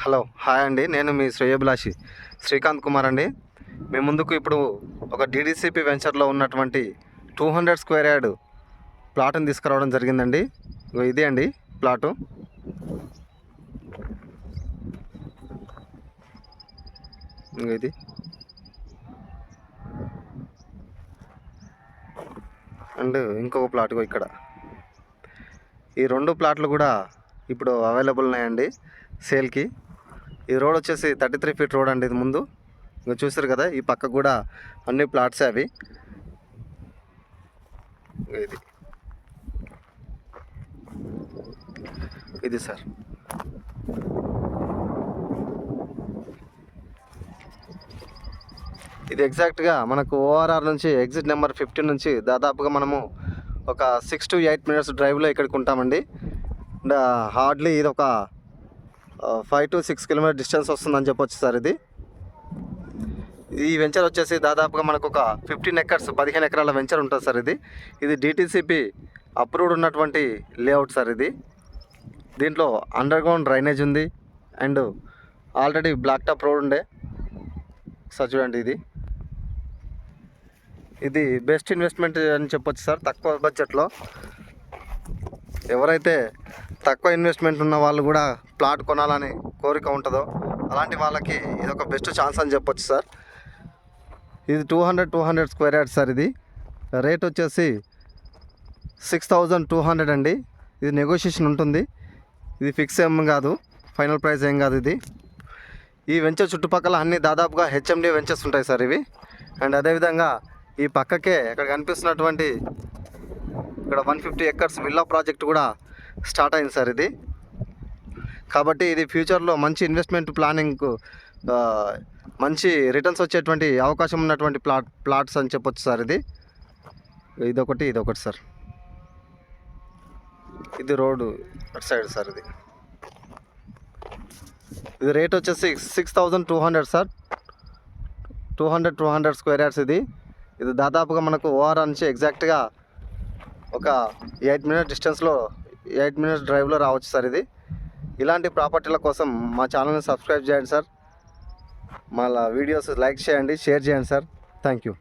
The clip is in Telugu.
హలో హాయ్ అండి, నేను మీ శ్రేయోభిలాషి శ్రీకాంత్ కుమార్ అండి. మీ ముందుకు ఇప్పుడు ఒక డీడీసీపీ వెంచర్లో ఉన్నటువంటి 200 స్క్వేర్ యార్డ్ ప్లాట్ని తీసుకురావడం జరిగిందండి. ఇదే అండి ప్లాటు. ఇది అండ్ ఇంకొక ప్లాట్ ఇక్కడ. ఈ రెండు ప్లాట్లు కూడా ఇప్పుడు అవైలబుల్ ఉన్నాయండి సేల్కి. ఈ రోడ్ వచ్చేసి 33 ఫీట్ రోడ్ అండి. ఇది ముందు ఇంకా చూసారు కదా, ఈ పక్క కూడా అన్ని ప్లాట్సే అవి. ఇది సార్, ఇది ఎగ్జాక్ట్గా మనకు ఓఆర్ఆర్ నుంచి ఎగ్జిట్ నెంబర్ 15 నుంచి దాదాపుగా మనము ఒక 6 to 8 మినిట్స్ డ్రైవ్లో ఇక్కడికి ఉంటామండి. అండ్ హార్డ్లీ ఇది ఒక 5 to 6 కిలోమీటర్ డిస్టెన్స్ వస్తుందని చెప్పొచ్చు సార్. ఈ వెంచర్ వచ్చేసి దాదాపుగా మనకు ఒక 15 ఎకరాల వెంచర్ ఉంటుంది సార్. ఇది డిటిసిపి అప్రూవ్డ్ ఉన్నటువంటి లేఅవుట్ సార్. దీంట్లో అండర్ గ్రౌండ్ డ్రైనేజ్ ఉంది and already black top road ఉండే సార్. చూడండి, ఇది బెస్ట్ ఇన్వెస్ట్మెంట్ అని చెప్పొచ్చు సార్. తక్కువ బడ్జెట్లో ఎవరైతే తక్కువ ఇన్వెస్ట్మెంట్ ఉన్న వాళ్ళు కూడా ప్లాట్ కొనాలని కోరిక ఉంటుందో అలాంటి వాళ్ళకి ఇది ఒక బెస్ట్ ఛాన్స్ అని చెప్పొచ్చు సార్. ఇది 200 స్క్వేర్ యార్డ్ సార్. ఇది రేట్ వచ్చేసి 6,200 అండి. ఇది నెగోషియేషన్ ఉంటుంది, ఇది ఫిక్స్ ఏం కాదు, ఫైనల్ ప్రైస్ ఏం కాదు. ఈ వెంచర్ చుట్టుపక్కల అన్ని దాదాపుగా హెచ్ఎండి వెంచర్స్ ఉంటాయి సార్ ఇవి. అండ్ అదేవిధంగా ఈ పక్కకే ఇక్కడ కనిపిస్తున్నటువంటి ఇక్కడ 150 acres విల్లా ప్రాజెక్ట్ కూడా స్టార్ట్ అయింది సార్. కాబట్టి ఇది ఫ్యూచర్లో మంచి ఇన్వెస్ట్మెంట్ ప్లానింగ్కు మంచి రిటర్న్స్ వచ్చేటువంటి అవకాశం ఉన్నటువంటి ప్లాట్స్ అని చెప్పొచ్చు సార్. ఇదొకటి సార్. ఇది రోడ్డు అటు సైడ్ సార్. ఇది రేట్ వచ్చేసి 6,200 సార్. 200 square yards. ఇది దాదాపుగా మనకు ఓఆర్ఆర్ నుంచి ఎగ్జాక్ట్గా ఒక 8 మినిట్స్ డిస్టెన్స్లో 8 మినిట్స్ డ్రైవ్లో రావచ్చు సార్. ఇలాంటి ప్రాపర్టీల కోసం మా ఛానల్ని సబ్స్క్రైబ్ చేయండి సార్. మా వీడియోస్ లైక్ చేయండి, షేర్ చేయండి సార్. Thank you.